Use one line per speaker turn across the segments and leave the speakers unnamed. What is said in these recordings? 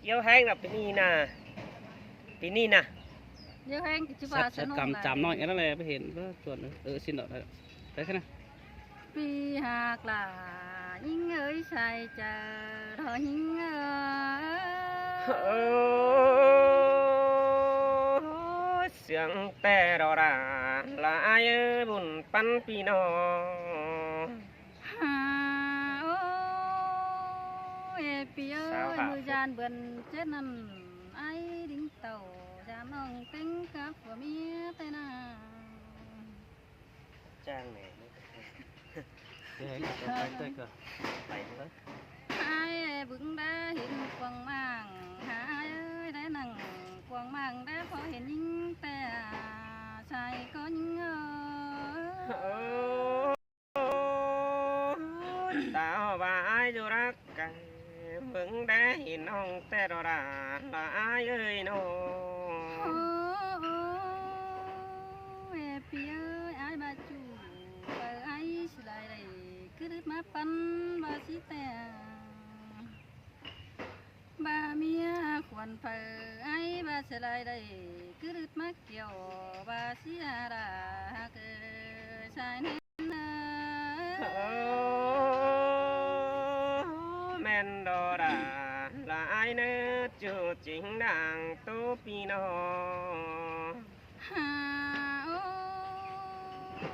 เกี่ยวแห้งแบบปีนี้นะ
เยอะแห้งจิบว่าสนุก
กำจำน้อยนั่นแหละไปเห็นว่าส่วนสิ้นดอกได้แค่นั้น
ปีหากลายิ่งเอ้ยใส่จะรอยิ่ง
เสียงแต่ดอราลายบุญปันปีน้อง
ฮาโอ้ยปีเอ้ยมือจานเบิ่นเจ็ดนั่นไอ้ดิ้งเต่าจามน้องเต็งกับผัวเมียแต่นา
จ้างแหน่
เฮ้ยไปเกิดไปเลย
ไอ้บึงได้เห็นกวางมังหาเอ้ยได้นั่งกวางมังได้พอเห็นยิ่งแต่ชายก็ยิ่ง
ตาว่าอายอยู่รักกันเพิ่งได้เห็นน้องแต่ดอราละอายเอ้ยน้อง
โอ้เอปีเอ้ยไอ้บาจูไปไอ้สลายได้คือมาปันบาสิแต่บาเมียขวัญเผอไอ้บาสลายได้คือมาเกี่ยวบาสิอาดาเกิดชายเน้น
แม่นดอราละอายเนื้อจูจริงดังตูปีน้อง
ฮาโอ้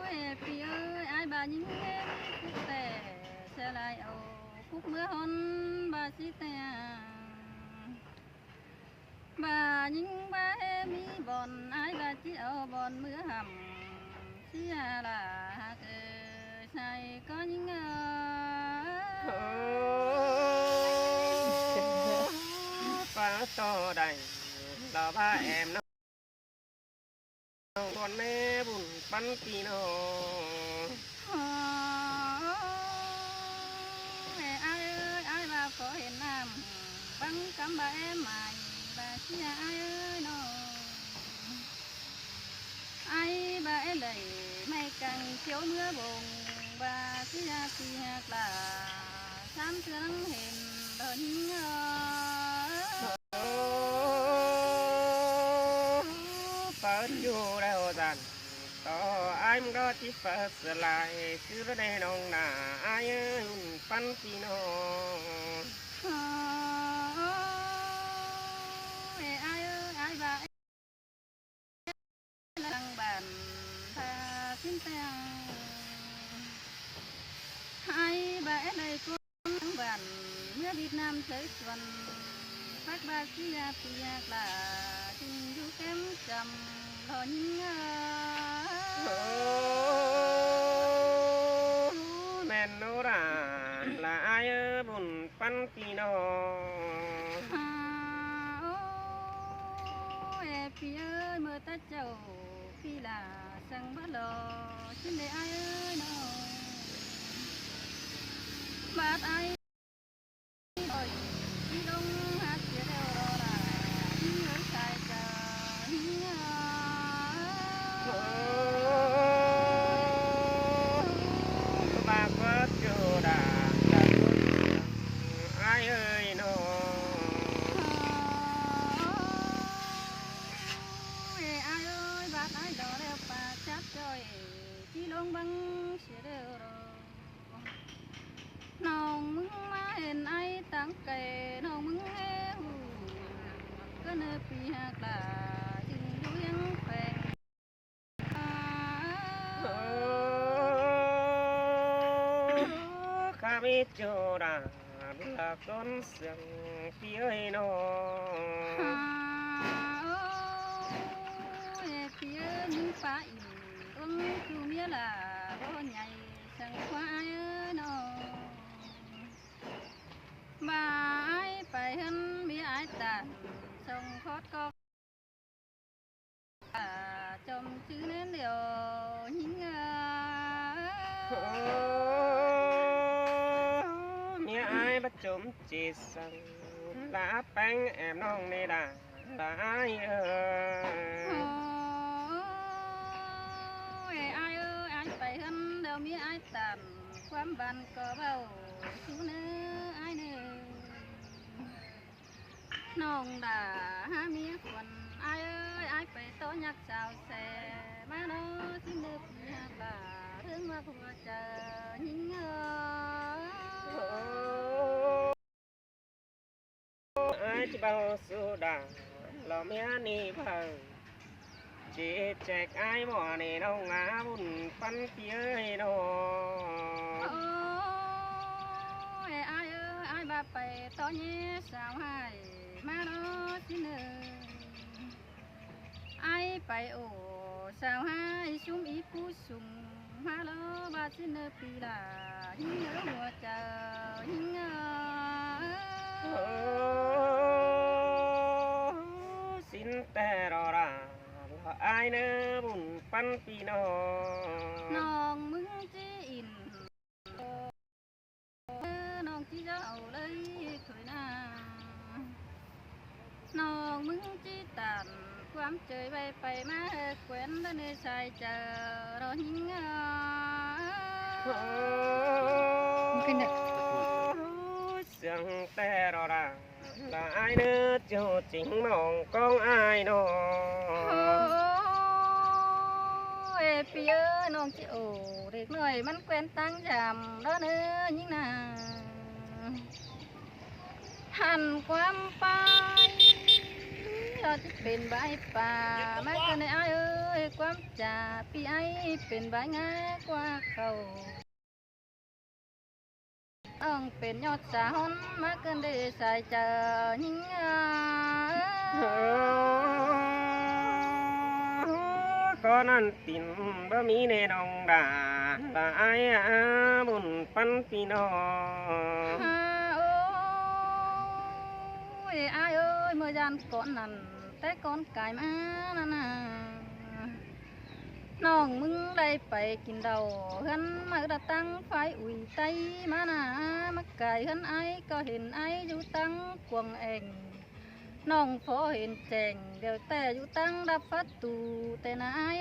เอปีเอ้ยไอ้บายิ่งเล่นคุกแต่สลายเอาคุกเมื่อหอนบาสิแต่บายิ่งบาเอมีบอนไอ้บาที่เอาบอนเมื่อหำเสียละเกิดชายก็ยิ่ง
ป้าต่อได้ดอกผ้าแอมน้องคนแม่บุญปันปีน้อง
ไอ้เอ้ยไอ้บาขอเห็นน้ำบังกำบาเอ็มใหม่บาเสียไอ้เอ้ยน้องไอ้บาเอ้เลยไม่กังเขียวเมื่อบงบาเสียเสียกลาสามเสือนังเห็นเดิน
เปิดอยู่แล้วจันต่อไอ้มันก็ที่เปิดสลายซื้อได้น้องหน้าไอ้บุญปันปีน้อง
ไอ้ไอ้ไอ้บาลังบันพาขึ้นเตียงไอ้บาเลยก็ลังบันเมื่อบิดน้ำเฉยส่วนพักบาเสียเปียกลาจึงอยู่เข้มจำรอยิง
แม่นโนราละอายบุญปันปีน้อง
โอ้เอปีเอ้ยเมื่อตาเจ้าพี่ลาสังบ่รอฉันได้ไอ้เอ้ยน้องบาดไอ้โอ้ยที่ลงหักเสียแล้วรอละที่เอ้ยชายเจ้า
บาเปิดอยู่ด่าอายเอ้ยน้อง
เอ้ยไอ้เอ้ยบาดไอ้ดอกแล้วปากจับจ้อยที่ลงบังเสียแล้วรอน้องมึงมาเห็นไอ้ตั้งไก่น้องมึงเอ้วก็เนื้อปีหักลาจึงอยู่ยังแฝง
ข้ามิจูดาละก้นเสียงพี่เอ้ยน้อง
เอ้ยพี่เอ้ยยิงป่าอิ่มต้นคือเมียล่ะบ่ใหญ่สังควายเอ้ยน้องบ่ายไปเห็นมีไอ้ตาส่งคอดก็จมชื่อเน้นเดียวหิง
เมียอายประจมจีสังลาแป้งแอบน้องในด่าลาอายเอ้ย
ไอ้ไอ้เอ้ยไอ้ไปเห็นเดี๋ยวมีไอ้ตามความบันก็เบาสู้เนื้อไอ้เนื้อ น้องด่าหาเมียคนอายเอ้ยอายไปโตยักสาวแสมาโนสิเนื้อพี่หาบ่าเรื่องว่าผัวเจอหิงเออ
ai chỉ bao số đà lo mía ni bằng chỉ chạy ai bỏ này đâu ngã bùn phân phía đâu
โอ้ยอายเอ้ยอายบาไปตอนนี้สาวให้มาโนสิเนื้ออายไปโอ้สาวให้ชุ่มอีผู้สุ่มมาโลบาสิเนื้อปีลาหิงเออหัวเจอหิงเออ
xin tè rò rà lo ai nơ bùn phân phía đâu
น้องมึงจีอินน้องจีจะเอาเลยถอยหน้าน้องมึงจีตันความเจยไปมาแขวนแล้วในชายเจอรอหิง
sương tè rò rà là ai nơ cho chính mong con ai đâu
เอปีเออน้องจีโอเด็กหน่อยมันแขวนตั้งจำแล้วเนื้อยิ่งนาหันความไปเราจะเป็นใบป่าแม้กันในอ้ายเอ้ยความจ่าปีไอเป็นใบง่ายกว่าเขาต้องเป็นยอดสาหอนมาเกินได้ใส่เจอยิ่ง
có nan tin bơ mi nè nong đà là ai à bùn phân phi nó
โอ้ยอายเอ้ยเมื่อยานก่อนนั้นแต่ก่อนกายมานั่นน่ะน้องมึงได้ไปกินเดาเฮือนมาได้ตั้งไฟอุ่ยไตมาน่ะมาไก่เฮือนไอก็เห็นไออยู่ตั้งกวงเองน้องพอเห็นแจงเดี๋ยวแต่อยู่ตั้งดับประตูแต่นาย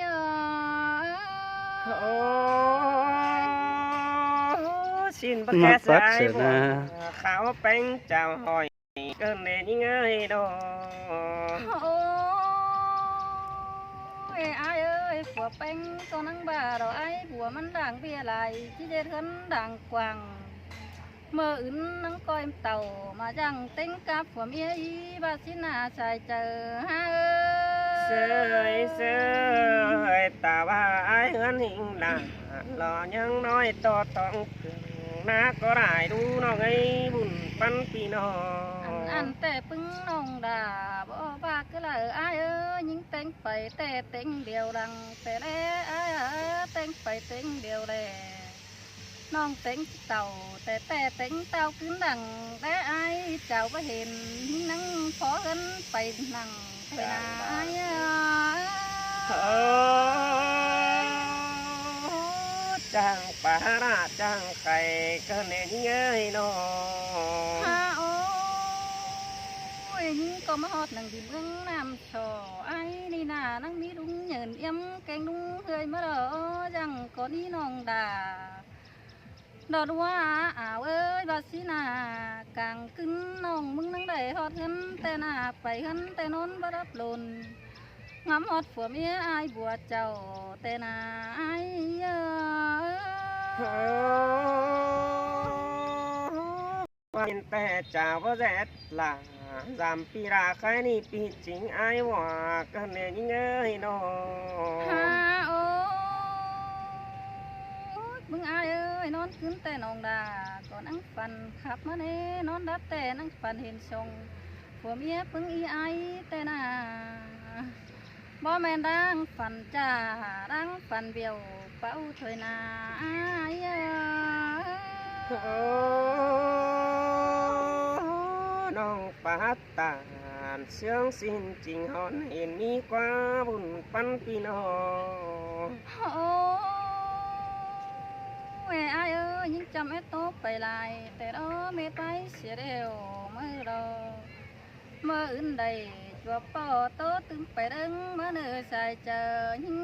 xin bác kẻ sai bộ khảo bánh chào hỏi cơn nè những ơi đâu
โอ้ยอายเอ้ยผัวแป้งตัวนังบ่าเราไอ้ผัวมันด่างเบี้ยไหลที่เด็ดขันด่างกวางเมื่ออื่นนังก้อยเต่ามาจังเต็งกับผัวเมียอีบาสินาใส่เจอฮะ
sơi sơi ta ba ai hơn hình là lò nhưng nói to tọng na có đại đu nó gây bùn phân phi nó
อันแต่ปึ้งน้องด่าบ่บากก็เลยอายเอ้ยยิงเต็งไปแต่เต็งเดียวดังแต่แลอายเต็งไปเต็งเดียวแลน้องเต็งเต่าแต่เต็งเต่าขึ้นดังแต่อายเจ้าบ่เห็นนั่งพอกันไปนั่งไปนาอาย
chẳng phá ra chẳng cày cơ nên nhớ nó
ฮะโอ้ยยิงก็มาฮอดนังดิเมืองน้ำชอไอ้นี่นานังมีลุงเหยินเอี่ยมแกงลุงเฮยมาเด้อจังก็นี่น้องด่าดอดว่าอ้าวเอ้ยบาสินากลางขึ้นน้องมึงนังได้ฮอดเห็นแต่หน้าไปเห็นแต่นนบ่รับหล่นงำฮอดผัวเมียอายบัวเจ้าแต่หน้าอาย
Nhìn tè chào có rét là giảm pi ra khai ni pi chính ai hòa cơ nên nhớ nó
ฮะโอ้ยมึงอายเอ้ยนอนขึ้นแต่นองดาก่อนนั่งฝันขับมาเน่นอนดับแต่นั่งฝันเห็นทรงผัวเมียปึงอีไอแต่น่าบ่แม่นดังฝันจ้าดังฝันเบี้ยวเป้าถอยหนาอายเอ้ย
น้องปาตานเสียงสิ้นจริงหอนเห็นมีกว่าบุญปันพี่น้อง
โอ้ยอายเอ้ยยิ่งจำไอ้โตไปหลายแต่เราไม่ไปเสียเดียวเมื่อเราเมื่ออื่นใดจัวป่อโตตึงไปดึงเมื่อเนื้อใส่เจอยิ่ง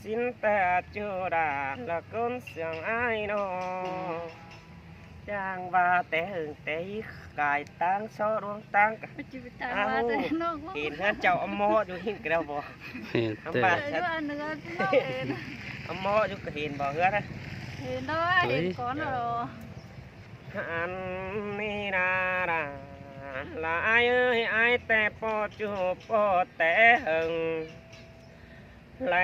xin ta chưa đà là con sương ai nó cha างว่าแต่หึงแต่กายตั้งโซดวงตั้ง
ไปจิบตามมาแต่นอก
เห็นเฮือนเจ้าอมโมอยู่หินกระบอก
เห็นแต่
บ้า
เนื้อเนื้อพี่น้องเห็น
อมโมอยู่ก็เห็นบอกเฮือนนะ
เห็นด้วยเห็นก่อนเหรอ
อันนี้นาราละอายเอ้ยอายแต่ปอจูปอแต่หึงไหล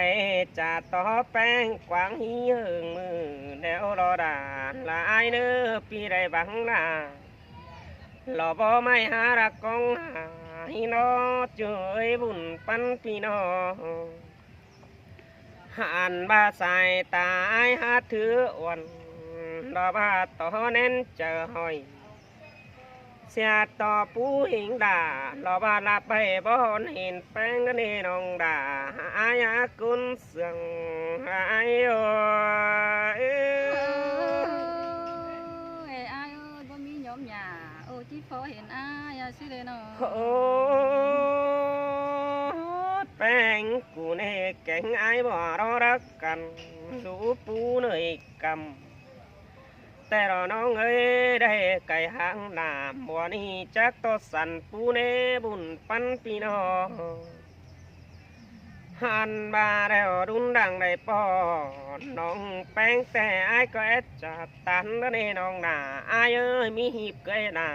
จะต่อแป้งกวางหิหึงมือแล้วรอดาละอายเนื้อปีใดบังหน้าหล่อบ่ไม่หารักกองหาหินอจุ้ยบุญปันพี่น้องหันบาสายตายหาถืออ่อนรอบ้าต่อเน้นเจอหอยเสียต่อปูหิงด่ารอบ้าลับไปบ่อนเห็นแป้งกันนี่น้องด่าอายากุนเสียงหายโอ้ย
เอ้ยอายเอ้ยบ่มีย้อมหญ้าโอ้ที่พอเห็นอายอะสิเลยเนาะ
โอ้แป้งกูเน่แก่งไอ้บ่รอรักกันดูปูเนยกำแต่รอน้องเอ้ยได้ไก่หางหนามบัวนี้จักตัวสันปูเน่บุญปันพี่น้องหันบาแล้วรุนดังได้ปอน้องแป้งแต่ไอ้ก็แอดจะตันแล้วนี่น้องหนาไอ้เอ้ยมีหีบเกยหนา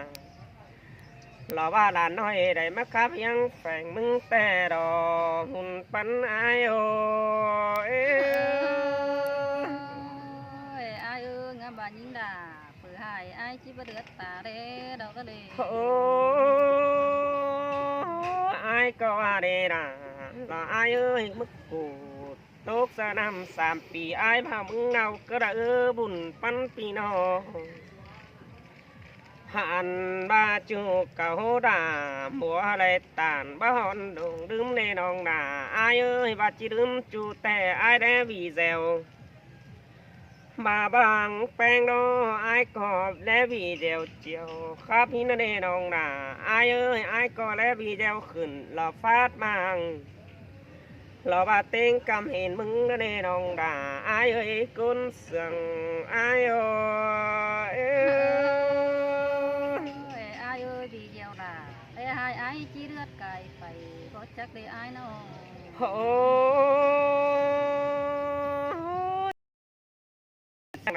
เราว่าหลานน้อยได้มาคับยังแฝงมึงแต่ดอหุ่นปันอายโอเอ้
เอ้ยอายเอ้ยงามบานยิงด่าเผื่อหายอายจิบเดือดตาเด้ดอกก็เลย
โอ้อายก็ว่าเดนะละอายเอ้ยมึกกูตกสนาม3 ปีอายพามึงเงากระบุญปันพี่น้องหันบาจูเก่าด่าบัวอะไรตานบ้านดงดื่มในน้องด่าอายเอ้ยบาจีดื่มจูแต่อายได้วีเซลมาบางแป้งดออายกอบและวีเดียวเจียวครับพี่นั่นเองน้องด่าอายเอ้ยอายก็และวีเดียวขึ้นหล่อฟาดมังหล่อบาเต็งกำเห็นมึงนั่นเองน้องด่าอายเอ้ยกุนเสียงอายโอ้
เอ้ยอายเอ้ยดีเดียวด่าได้หายอายจิเลือดไก่ไปก็จักได้อายเนาะ
โอ้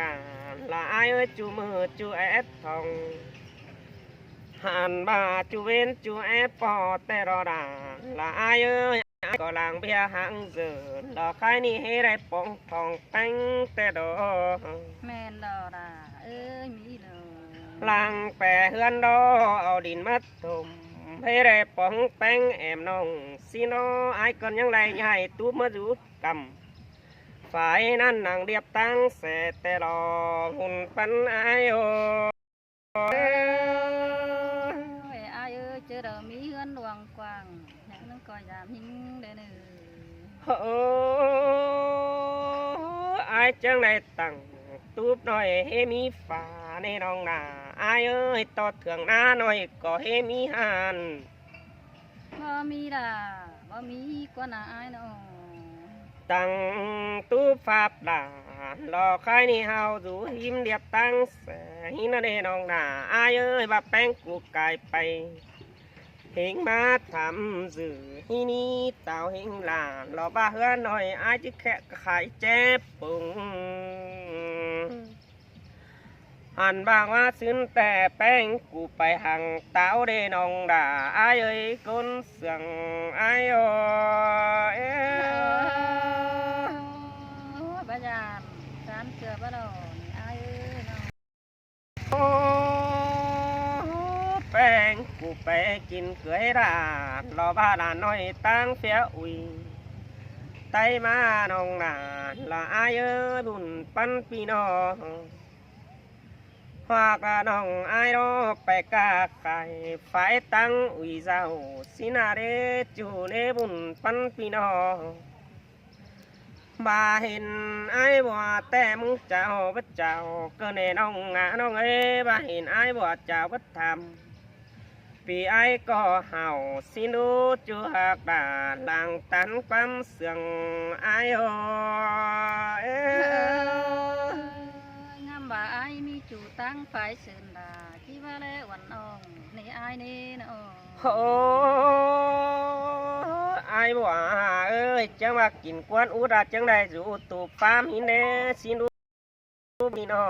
นาละอายเอ้ยจูมือจูแอดทองหันบาจูเว้นจูแอดปอแต่รอดาละอายเอ้ยก็ลางเบียหังเสือดอกไข่นี่ให้ได้ปองทองแป้งแต่ดอ
แม่นดอด่าเอ้ยมีเลย
ลางแปรเฮือนดอเอาดินมาถมให้ได้ปองแป้งแอมน้องสิน้ออายก่อนยังไรใหญ่ตูมาดูกำฝ่ายนั้นนางเรียบตั้งเสแต่รอหุ่นปันอายโอ
โอ้ยอายเอ้ยเจอเดอมีเฮือนหลวงกว้างอย่างนั้นก็ยามหิงเด้อเนื้อ
โอ้อายจังได้ตั้งตูบหน่อยให้มีฝาในน้องนาอายเอ้ยต่อเถื่องหน้าหน่อยก็ให้มีหัน
บ่มีด่าบ่มีกว่าหน้าอายเนาะ
ตั้งตูบฟาบด่ารอใครนี่เฮาดูหิมเรียบตั้งแสหินเดน้องนาอายเอ้ยบาแป้งกูกายไปเฮงมาทำสื่อฮีนี่เต่าเฮงหลานรอบ้าเฮือหน่อยอายจะแค่ขายเจ็บปุงหันบางว่าซื้นแต่แป้งกูไปหังเต้าเดน้องด่าอายเอ้ยก้นเสียงอายโอเอ้
โอ้ยบ่ยานการเกือบบ่ดอกนี่อายเอ้ยเนาะ
โอ้แป้งกูไปกินเกลือด่านรอบ้าหลานน้อยตั้งเสียอุยไตมาน้องนาละอายเอ้ยบุญปันพี่น้องฝากน้องอายรอไปกาไก่ฝ่ายตั้งอุยเจ้าสินาเดจูเนบุญปันพี่น้องบ่าเห็นไอ้บ่แต่มึงเจ้าพระเจ้าก็แน่น้องงะน้องเอ้บ่าเห็นไอ้บ่เจ้าพระธรรมปีไอ้ก็เห่าสินูจูหักด่าหลังตันความเสื่องไอ้โอเอ้
งามบ่าอายมีจูตา ตั้งฝ่ายสื่นดาที่ว่าแล้ววันน้องนี่อายนี่นะโอ้
โอ้อายบ่เอ้ยจังว่ากินกวนอุดาจังได้อยู่ตูปามหินเนสิดูนี่น้อ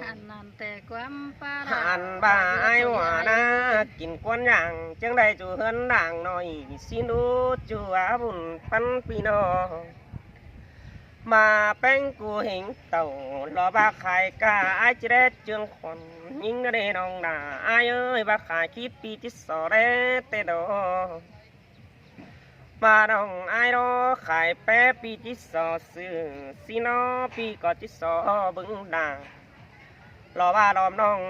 หันนั่นแต่ความป้า
หันบ่าอายว่านะกินกวนอย่างจังได้อยู่เฮือนด่างหน่อยสิดูจัวบุญปันพี่น้องมาแป้งกูเห็นเต่ารอบ้าขายกาอายจะได้เจืองขวัญยิงได้น้องด่าอายเอ้ยบ้าขายคิดปีที่สอได้เตดอมาดองอายรอขายแป๊ปีที่สอซื้อสินอปีก่อนที่สอบึงด่ารอบ้ารอมน้อง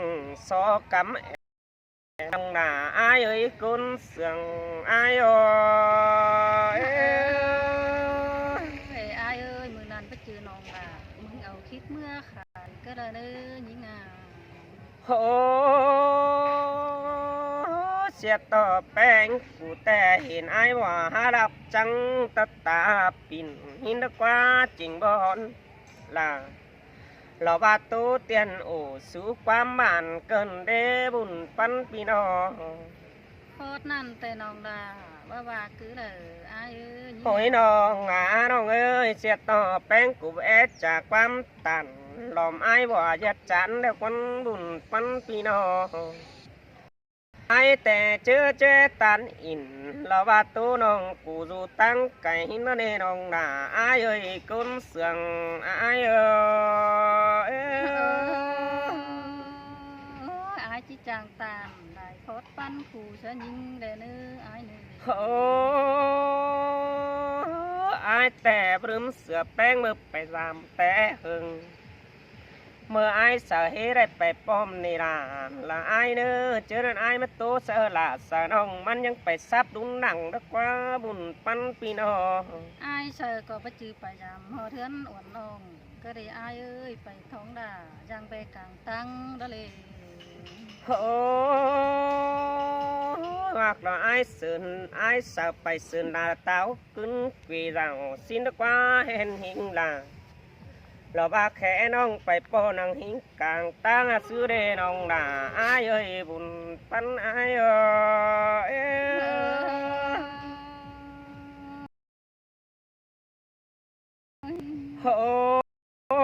สอกำน้องด่าอายเอ้ยกุนเสียงอายเอ้ย
เอ้ยอายเอ้ยมือนั้นไปเจอน้องล่ะมึงเอาคิดเมื่อขายก็ได้เด้อยิงอ่ะ
โอ้เสียต่อแป้งกูแต่เห็นไอ้ว่าหาดับจังตะตาปิ่นหินกว่าจริงบอนล่ะเราบาตูเตียนโอสู่ความบ้านเกินเดบุญปันพี่น้อง
โคตรนั่นแต่น้องดาว่าคือเลยอายเอ้ย
โอ้ยน้องน้องเอ้ยเสียต่อแป้งกูแอดจากความตันหลอมไอ้ว่ายัดจันแล้วคนบุญปันพี่น้องไอ้แต่เจอตันอินเราว่าตัวน้องกูอยู่ตั้งไก่หินนั่นเองน้องด่าไอ้เอ้ยคนเสียงไอ้เอ้ย
อายจีจางตามได้โคตรปั้นขู่ฉันยิงได้เนื้ออายเนื้อ
โอ้ไอ้แต่บรึมเสือแป้งมือไปสามแต่หึงเมื่อไอ้สาเหตุได้ไปป้อมในร้านละไอ้เนื้อเจอไอ้มาโตเสละสะน้องมันยังไปซับดุนหนังดักว่าบุญปันพี่น้อง
อายเชอก็ไปจือไปยามหอเทือนอ่อนน้องก็ได้อายเอ้ยไปท้องด่ายังไปกลางตั้งดะเลย
โอ้หากเราไอ้สื่นไอ้สาวไปสื่นดาเต้าขึ้นกีเราสิ้นดักว่าเห็นหิงลาเราบ้าแค่น้องไปป้อนังหิงกลางตั้งซื้อเดน้องด่าไอ้เอ้ยบุญปันไอ้เอ้ยโอ้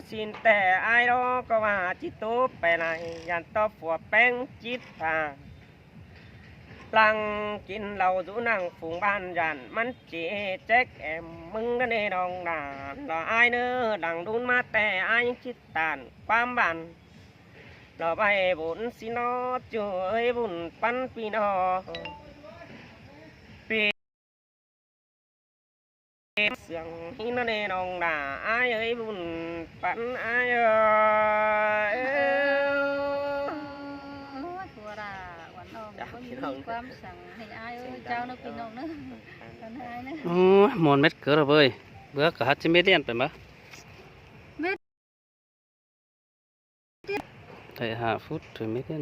สินแต่ไอ้รอก็ว่าจิตโตไปไหนยันต่อฝัวแป้งจิตผาลังกินเราดูนั่งฝูงบ้านยันมันเจ๊แจ๊กแอมมึงก็เนน้องด่าเราไอ้เนื้อดังดุนมาแต่ไอ้ยังคิดตานความบันเราไปบุญสินอช่วยบุญปันพี่น้องเสียงหินเนน้องด่าไอ้เอ้ยบุญปันไอ้เอ้ย
ตัวด่าวันน้องก็มีความสั่งให้อายเอ้ยเจ้านึกพี่น้องเนอะกันอายเนอะ
Ồ, mòn mét cỡ rồi bơi. Bữa cả hát trên mét đen phải mà.
Mét.
Thầy hạ phút rồi mét đen.